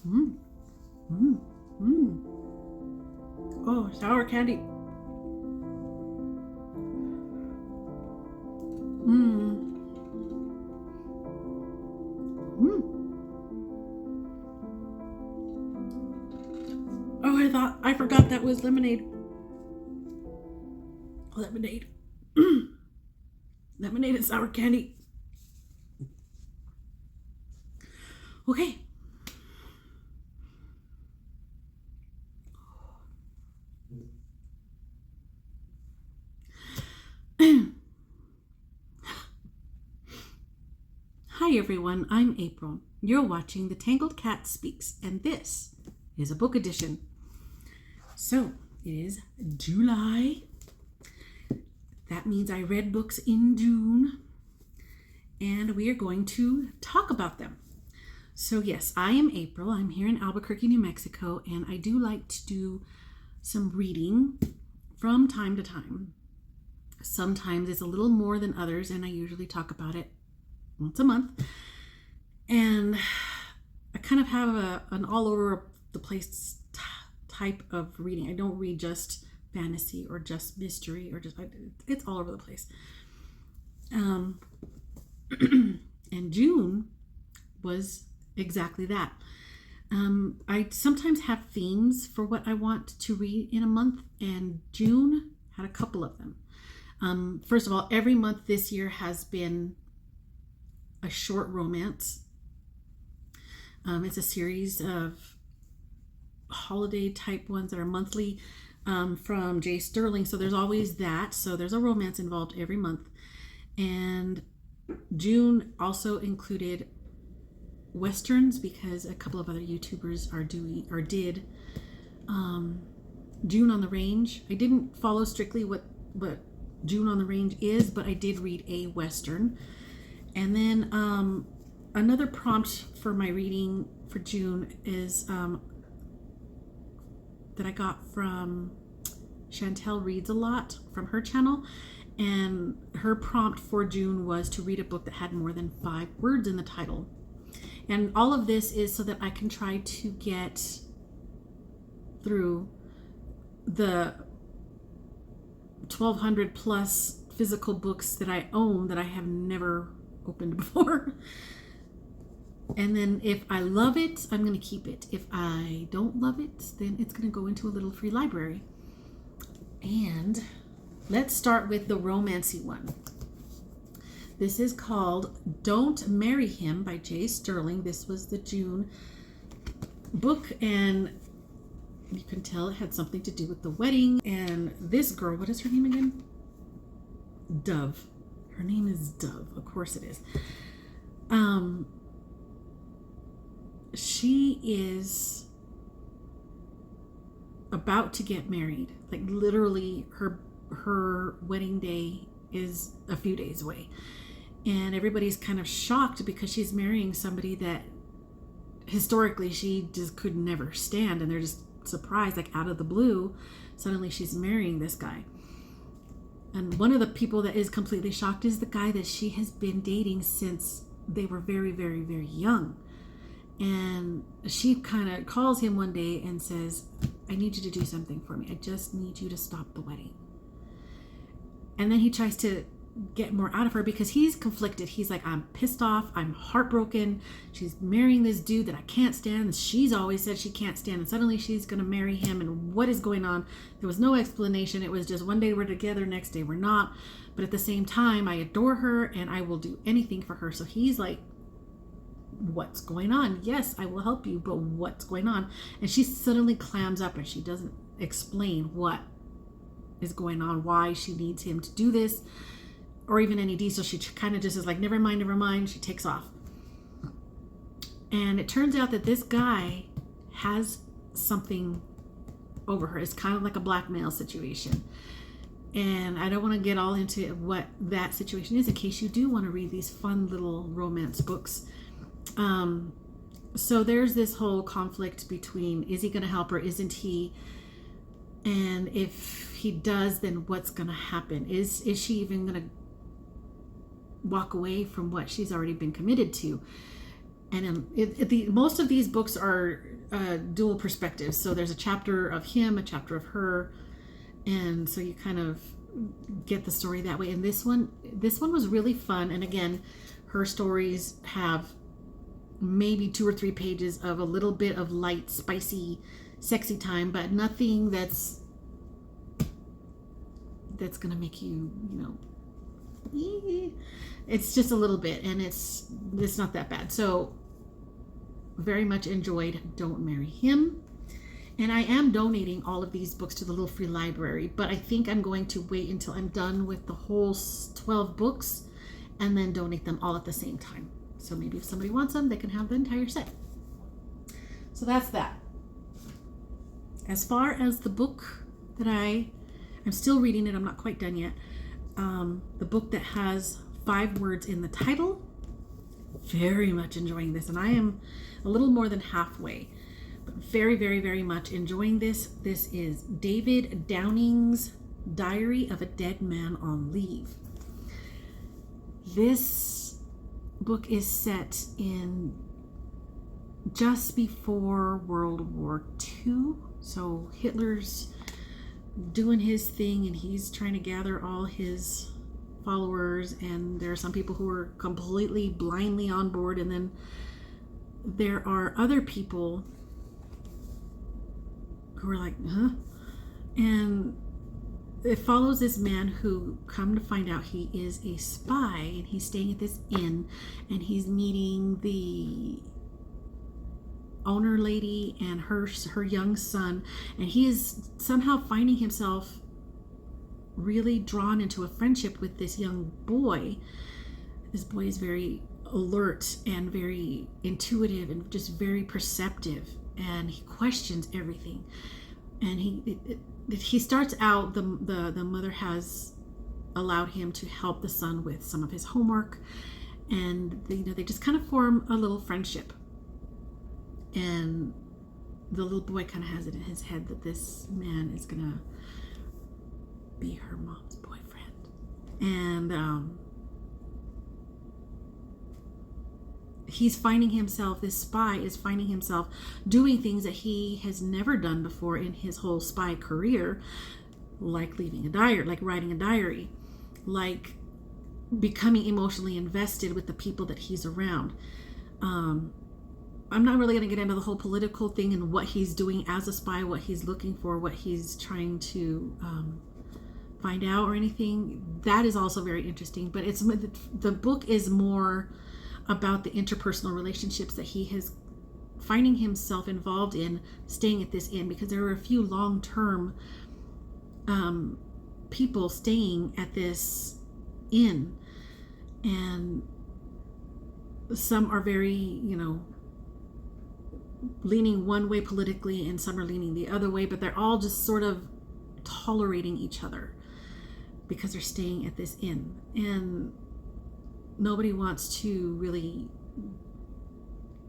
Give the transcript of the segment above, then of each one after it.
Mm. Mm. Mm. Oh, sour candy. Mm. Mm. Oh, I forgot that was lemonade. Lemonade. Lemonade and sour candy. Okay. Hi everyone, I'm April. You're watching The Tangled Cat Speaks, and this is a book edition. So, it is July. That means I read books in June, and we are going to talk about them. So yes, I am April. I'm here in Albuquerque, New Mexico, and I do like to do some reading from time to time. Sometimes it's a little more than others, and I usually talk about it once a month. And I kind of have an all over the place type of reading. I don't read just fantasy or just mystery or just, it's all over the place. And June was exactly that. I sometimes have themes for what I want to read in a month, and June had a couple of them. First of all, every month this year has been a short romance. It's a series of holiday type ones that are monthly from J. Sterling. So there's always that. So there's a romance involved every month. And June also included Westerns because a couple of other YouTubers did June on the Range. I didn't follow strictly what June on the Range is, but I did read a Western. And then another prompt for my reading for June is that I got from Chantel Reads a Lot from her channel. And her prompt for June was to read a book that had more than 5 words in the title. And all of this is so that I can try to get through the 1,200 plus physical books that I own that I have never opened before. And then if I love it, I'm going to keep it. If I don't love it, then it's going to go into a little free library. And let's start with the romancy one. This is called Don't Marry Him by J. Sterling. This was the June book, and you can tell it had something to do with the wedding. And this girl, what is her name again? Dove. Her name is Dove. Of course it is. She is about to get married. Like literally her wedding day is a few days away. And everybody's kind of shocked because she's marrying somebody that historically she just could never stand. And they're just surprised, like out of the blue, suddenly she's marrying this guy. And one of the people that is completely shocked is the guy that she has been dating since they were very, very, very young. And she kind of calls him one day and says, I need you to do something for me. I just need you to stop the wedding. And then he tries to get more out of her because he's conflicted. He's like, I'm pissed off. I'm heartbroken. She's marrying this dude that I can't stand. She's always said she can't stand. And suddenly she's going to marry him. And what is going on? There was no explanation. It was just one day we're together, next day we're not. But at the same time, I adore her and I will do anything for her. So he's like, what's going on? Yes, I will help you, but what's going on? And she suddenly clams up and she doesn't explain what is going on, why she needs him to do this, or even any detail. She kind of just is like, never mind. She takes off. And it turns out that this guy has something over her. It's kind of like a blackmail situation. And I don't want to get all into what that situation is in case you do want to read these fun little romance books. So there's this whole conflict between, is he going to help her? Isn't he? And if he does, then what's going to happen? Is she even going to walk away from what she's already been committed to? And most of these books are dual perspectives. So there's a chapter of him, a chapter of her, and so you kind of get the story that way. And this one was really fun. And again, her stories have maybe 2 or 3 pages of a little bit of light, spicy, sexy time, but nothing that's gonna make you, it's just a little bit, and it's not that bad. So very much enjoyed Don't Marry Him. And I am donating all of these books to the Little Free Library, but I think I'm going to wait until I'm done with the whole 12 books and then donate them all at the same time. So maybe if somebody wants them, they can have the entire set. So that's that. As far as the book that I'm still reading it, I'm not quite done yet. The book that has 5 words in the title, very much enjoying this, and I am a little more than halfway, but very, very, very much enjoying this. This is David Downing's Diary of a Dead Man on Leave. This book is set in just before World War II. So Hitler's doing his thing, and he's trying to gather all his followers, and there are some people who are completely blindly on board, and then there are other people who are like, huh? And it follows this man who, come to find out, he is a spy, and he's staying at this inn, and he's meeting the owner lady and her young son, and he is somehow finding himself really drawn into a friendship with this young boy. This boy is very alert and very intuitive and just very perceptive, and he questions everything. And he starts out, the mother has allowed him to help the son with some of his homework, and they just kind of form a little friendship. And the little boy kind of has it in his head that this man is gonna be her mom's boyfriend. And he's finding himself, this spy is finding himself doing things that he has never done before in his whole spy career, like leaving a diary, like writing a diary, like becoming emotionally invested with the people that he's around. I'm not really going to get into the whole political thing and what he's doing as a spy, what he's looking for, what he's trying to find out or anything. That is also very interesting, but the book is more about the interpersonal relationships that he is finding himself involved in staying at this inn, because there are a few long-term people staying at this inn, and some are very, leaning one way politically, and some are leaning the other way, but they're all just sort of tolerating each other because they're staying at this inn, and nobody wants to really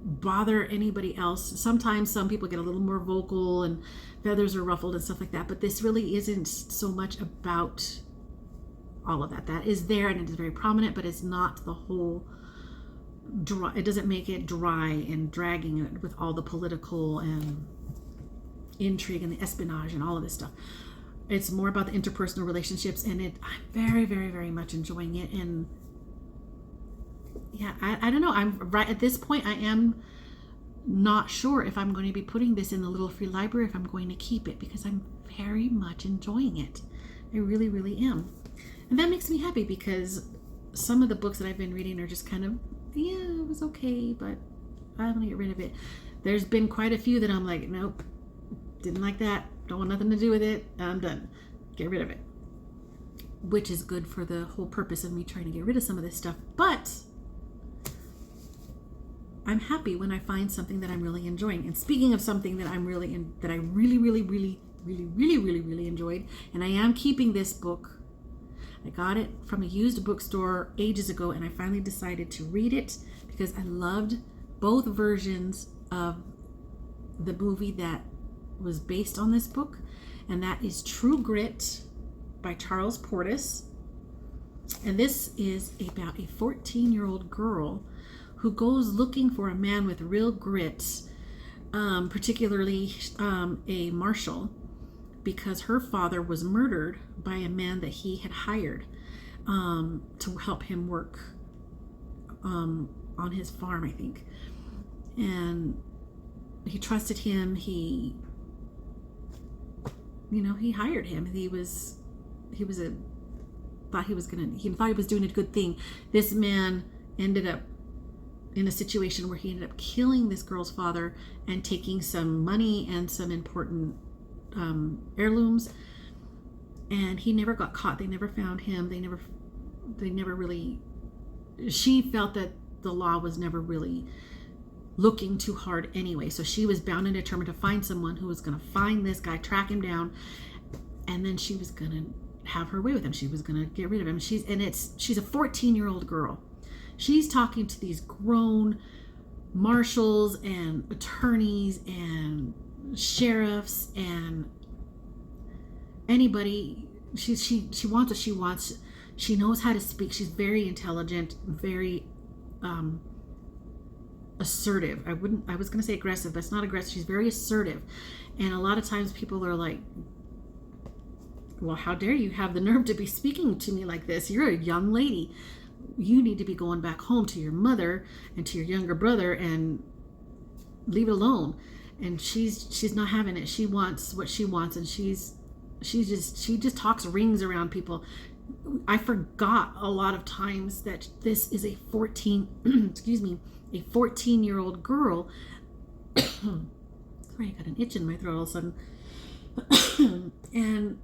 bother anybody else. Sometimes some people get a little more vocal and feathers are ruffled and stuff like that, but this really isn't so much about all of that. That is there and it is very prominent, but it's not the whole dry. It doesn't make it dry and dragging it with all the political and intrigue and the espionage and all of this stuff. It's more about the interpersonal relationships, and I'm very, very, very much enjoying it. And yeah, I don't know. I'm right at this point. I am not sure if I'm going to be putting this in the Little Free Library, if I'm going to keep it, because I'm very much enjoying it. I really, really am. And that makes me happy, because some of the books that I've been reading are just kind of, yeah, it was okay, but I'm going to get rid of it. There's been quite a few that I'm like, nope, didn't like that. Don't want nothing to do with it. I'm done. Get rid of it. Which is good for the whole purpose of me trying to get rid of some of this stuff. But I'm happy when I find something that I'm really enjoying. And speaking of something that I'm really that I really, really, really, really, really, really, really enjoyed, and I am keeping this book. I got it from a used bookstore ages ago, and I finally decided to read it because I loved both versions of the movie that was based on this book, and that is True Grit by Charles Portis. And this is about a 14-year-old girl who goes looking for a man with real grit particularly a marshal, because her father was murdered by a man that he had hired to help him work on his farm, I think. And he trusted him. He hired him. He thought he was doing a good thing. This man ended up in a situation where he ended up killing this girl's father and taking some money and some important heirlooms. And he never got caught. They never found him. They never really. She felt that the law was never really looking too hard anyway. So she was bound and determined to find someone who was going to find this guy, track him down, and then she was going to have her way with him. She was going to get rid of him. She's a 14-year-old girl. She's talking to these grown marshals and attorneys and sheriffs and anybody. She wants what she wants. She knows how to speak. She's very intelligent, very assertive. I was going to say aggressive, but it's not aggressive. She's very assertive. And a lot of times people are like, well, how dare you have the nerve to be speaking to me like this? You're a young lady. You need to be going back home to your mother and to your younger brother and leave it alone. And she's not having it. She wants what she wants, and she just talks rings around people. I forgot a lot of times that this is a 14-year-old girl. Sorry, I got an itch in my throat all of a sudden. And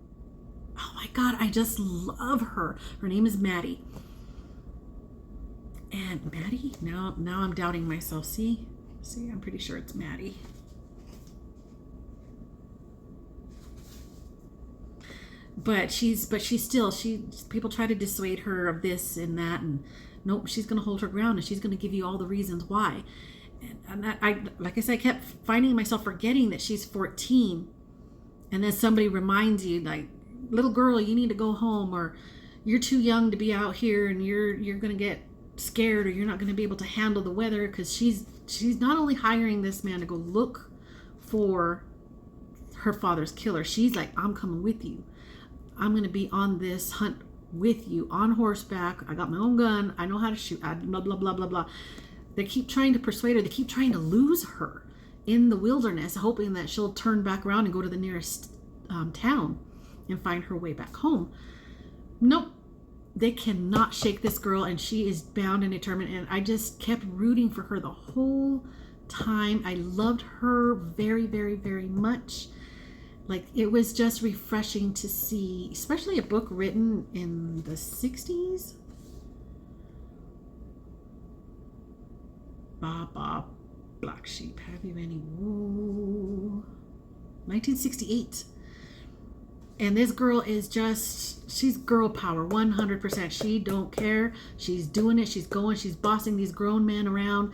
oh my God, I just love her. Her name is Maddie. And Maddie? Now I'm doubting myself. See, I'm pretty sure it's Maddie. But she's still, people try to dissuade her of this and that, and nope, she's going to hold her ground, and she's going to give you all the reasons why. And like I said, I kept finding myself forgetting that she's 14. And then somebody reminds you, like, little girl, you need to go home, or you're too young to be out here, and you're going to get scared, or you're not going to be able to handle the weather, because she's not only hiring this man to go look for her father's killer. She's like, I'm coming with you. I'm going to be on this hunt with you on horseback. I got my own gun. I know how to shoot. Blah, blah, blah, blah, blah. They keep trying to persuade her. They keep trying to lose her in the wilderness, hoping that she'll turn back around and go to the nearest town and find her way back home. Nope. They cannot shake this girl, and she is bound and determined. And I just kept rooting for her the whole time. I loved her very, very, very much. Like, it was just refreshing to see, especially a book written in the 60s. Baba, Black Sheep, have you any? Ooh. 1968. And this girl is she's girl power, 100%. She don't care. She's doing it. She's going. She's bossing these grown men around,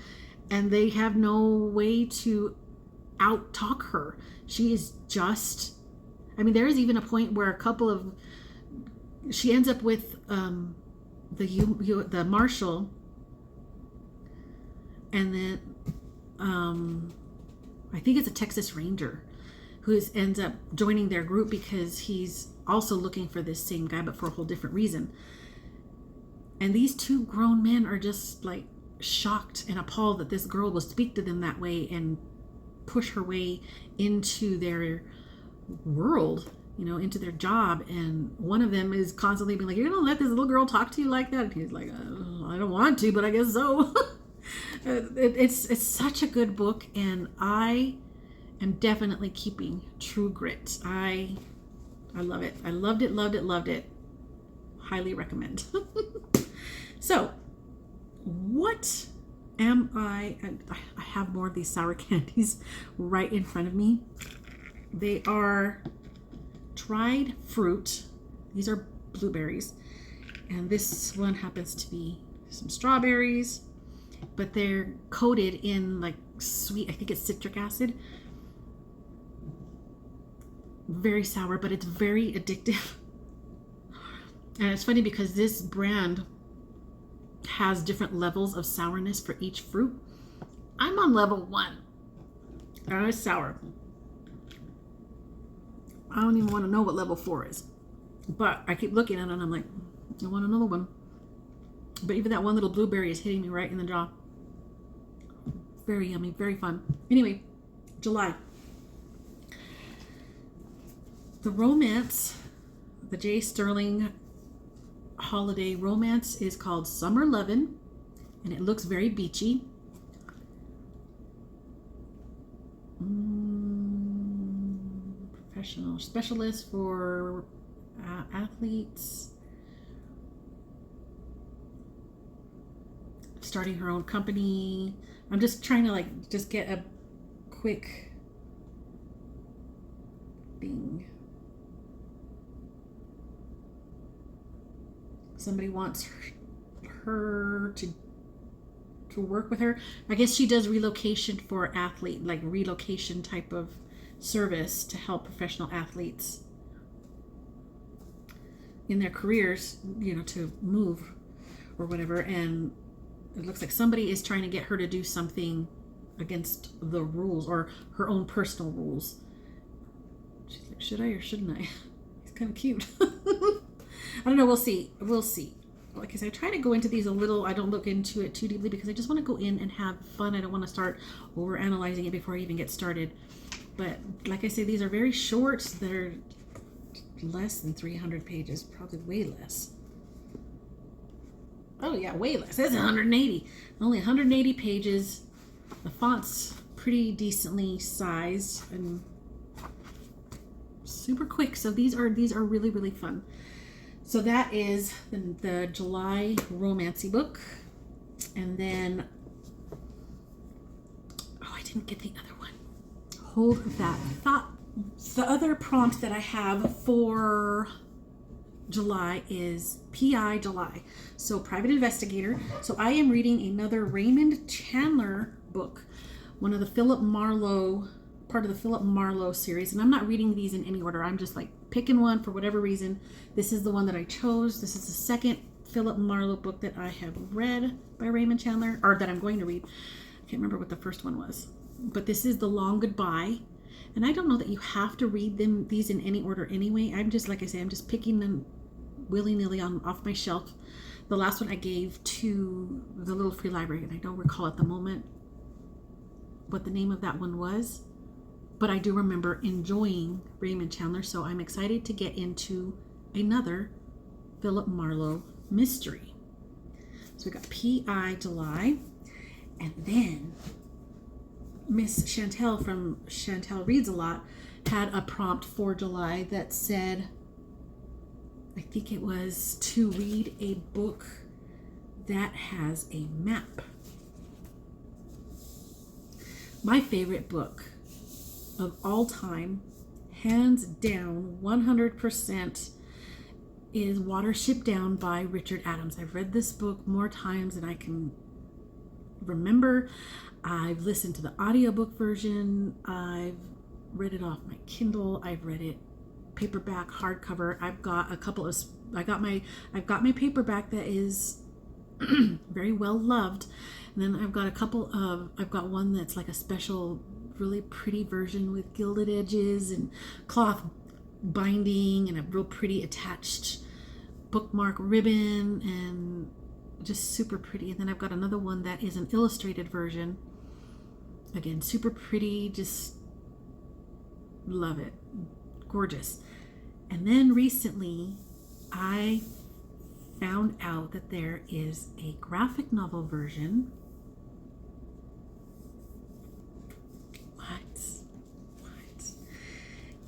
and they have no way to out-talk her. She is just, there is even a point where she ends up with the marshal, and then I think it's a Texas Ranger who ends up joining their group because he's also looking for this same guy, but for a whole different reason. And these two grown men are just like shocked and appalled that this girl will speak to them that way and push her way into their world, into their job. And one of them is constantly being like, you're gonna let this little girl talk to you like that? And he's like, I don't want to, but I guess so. It's such a good book, and I am definitely keeping True Grit. I love it. I loved it. Highly recommend. So, what am I have more of these sour candies right in front of me. They are dried fruit. These are blueberries. And this one happens to be some strawberries, but they're coated in like sweet, I think it's citric acid. Very sour, but it's very addictive. And it's funny because this brand has different levels of sourness for each fruit. I'm on level 1. It's sour. I don't even want to know what level 4 is. But I keep looking at it and I'm like, I want another one. But even that one little blueberry is hitting me right in the jaw. Very yummy, very fun. Anyway, July. The romance, the J. Sterling holiday romance is called Summer Lovin', and it looks very beachy. Professional specialist for athletes. Starting her own company. I'm just trying to just get a quick bing. Somebody wants her to work with her. I guess she does relocation for athlete, like relocation type of service to help professional athletes in their careers, to move or whatever. And it looks like somebody is trying to get her to do something against the rules or her own personal rules. She's like, should I or shouldn't I? He's kind of cute. I don't know. We'll see. Like I said, I try to go into these a little. I don't look into it too deeply because I just want to go in and have fun. I don't want to start over analyzing it before I even get started. But like I say, these are very short. They're less than 300 pages, probably way less. Oh yeah, way less. That's 180. Only 180 pages. The font's pretty decently sized and super quick. So these are really, really fun. So that is the July romancy book. And then, I didn't get the other one. Hold that thought. The other prompt that I have for July is PI July. So private investigator. So I am reading another Raymond Chandler book, one of the part of the Philip Marlowe series. And I'm not reading these in any order. I'm just picking one for whatever reason. This is the one that I chose. This is the second Philip Marlowe book that I have read by Raymond Chandler, or that I'm going to read. I can't remember what the first one was. But this is The Long Goodbye. And I don't know that you have to read these in any order anyway. I'm just, like I say, I'm just picking them willy-nilly off my shelf. The last one I gave to the little free library, and I don't recall at the moment what the name of that one was, but I do remember enjoying Raymond Chandler, so I'm excited to get into another Philip Marlowe mystery. So we got P.I. July, and then Miss Chantel from Chantel Reads a Lot had a prompt for July that said, I think it was to read a book that has a map. My favorite book of all time, hands down, 100%, is Watership Down by Richard Adams. I've read this book more times than I can remember. I've listened to the audiobook version. I've read it off my Kindle. I've read it paperback, hardcover. I've got my paperback that is very well loved. And then I've got one that's like a special, really pretty version with gilded edges and cloth binding and a real pretty attached bookmark ribbon and just super pretty. And then I've got another one that is an illustrated version. Again, super pretty, just love it. Gorgeous. And then recently I found out that there is a graphic novel version. What?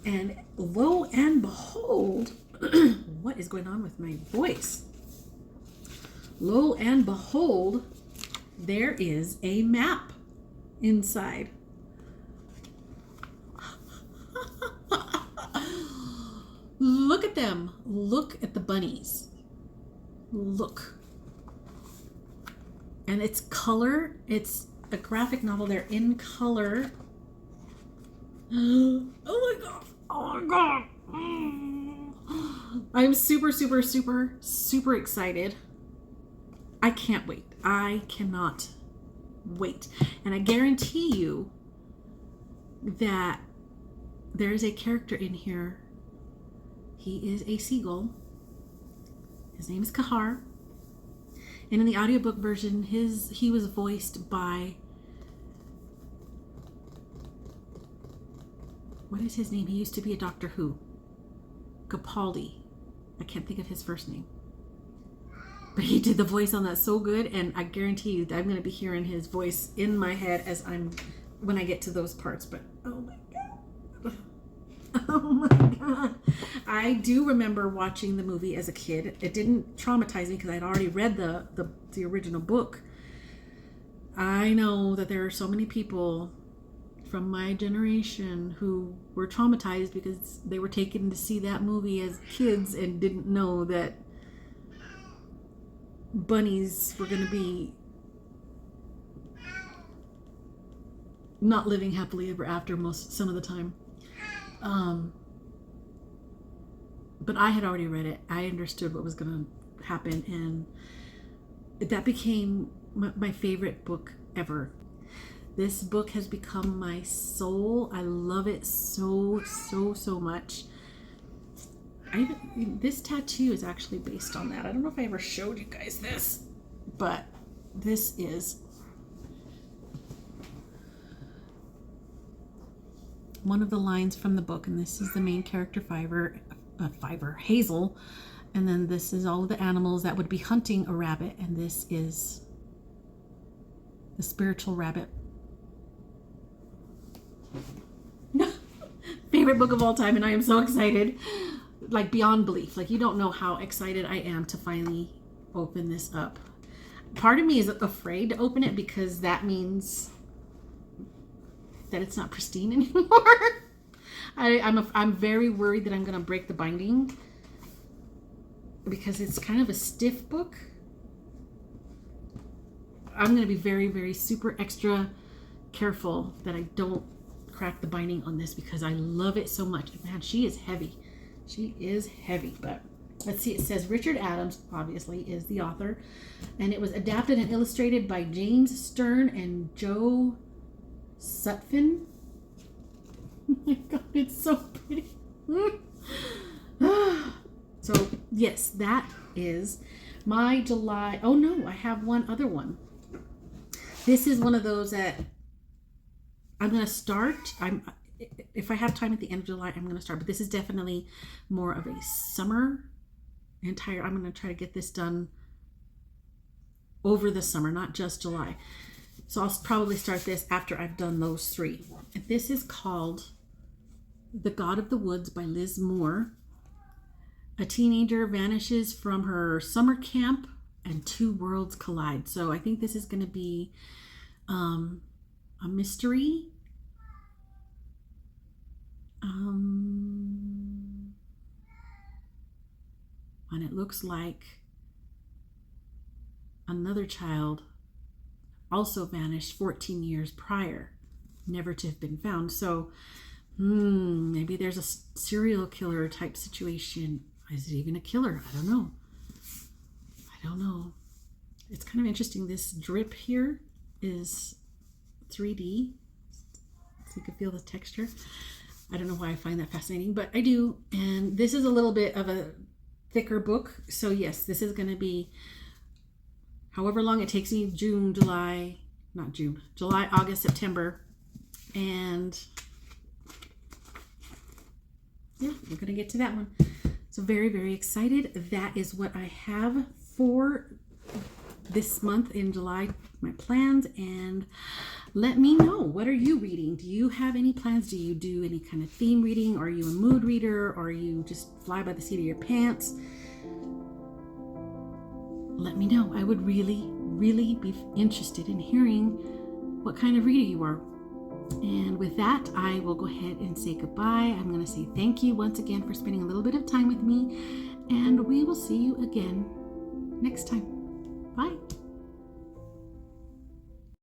And lo and behold, what is going on with my voice? Lo and behold, there is a map inside. Look at them. Look at the bunnies. Look. And it's color. It's a graphic novel. They're in color. Oh my god. Oh my god. I'm super, super, super, super excited. I can't wait. I cannot wait. And I guarantee you that there is a character in here. He is a seagull. His name is Kahar. And in the audiobook version, he was voiced by, what is his name? He used to be a Doctor Who. Capaldi. I can't think of his first name. But he did the voice on that so good, and I guarantee you that I'm going to be hearing his voice in my head when I get to those parts. But oh my God. Oh my God. I do remember watching the movie as a kid. It didn't traumatize me because I'd already read the original book. I know that there are so many people from my generation who were traumatized because they were taken to see that movie as kids and didn't know that bunnies were going to be not living happily ever after some of the time. But I had already read it. I understood what was going to happen, and that became my favorite book ever. This book has become my soul. I love it so, so, so much. This tattoo is actually based on that. I don't know if I ever showed you guys this, but this is one of the lines from the book, and this is the main character, Hazel, and then this is all of the animals that would be hunting a rabbit, and this is the spiritual rabbit. Favorite book of all time, and I am so excited, like beyond belief. Like, you don't know how excited I am to finally open this up. Part of me is afraid to open it because that means that it's not pristine anymore. I'm very worried that I'm going to break the binding because it's kind of a stiff book. I'm going to be very, very super extra careful that I don't crack the binding on this because I love it so much. Man, she is heavy. She is heavy, but let's see. It says Richard Adams, obviously, is the author, and it was adapted and illustrated by James Stern and Joe Sutphin. Oh my God, it's so pretty. So yes, that is my July. Oh no, I have one other one. This is one of those that I'm going to start. If I have time at the end of July, I'm going to start. But this is definitely more of a summer I'm going to try to get this done over the summer, not just July. So I'll probably start this after I've done those three. And this is called The God of the Woods by Liz Moore. A teenager vanishes from her summer camp and two worlds collide. So I think this is going to be a mystery. And it looks like another child also vanished 14 years prior, never to have been found. So maybe there's a serial killer type situation. Is it even a killer? I don't know. It's kind of interesting. This drip here is 3D, so you can feel the texture. I don't know why I find that fascinating, but I do. And this is a little bit of a thicker book. So yes, this is going to be however long it takes me, July, August, September. And yeah, we're going to get to that one. So very, very excited. That is what I have for this month in July, my plans. And let me know, what are you reading? Do you have any plans? Do you do any kind of theme reading? Are you a mood reader? Or are you just fly by the seat of your pants? Let me know. I would really, really be interested in hearing what kind of reader you are. And with that, I will go ahead and say goodbye. I'm going to say thank you once again for spending a little bit of time with me. And we will see you again next time. Bye.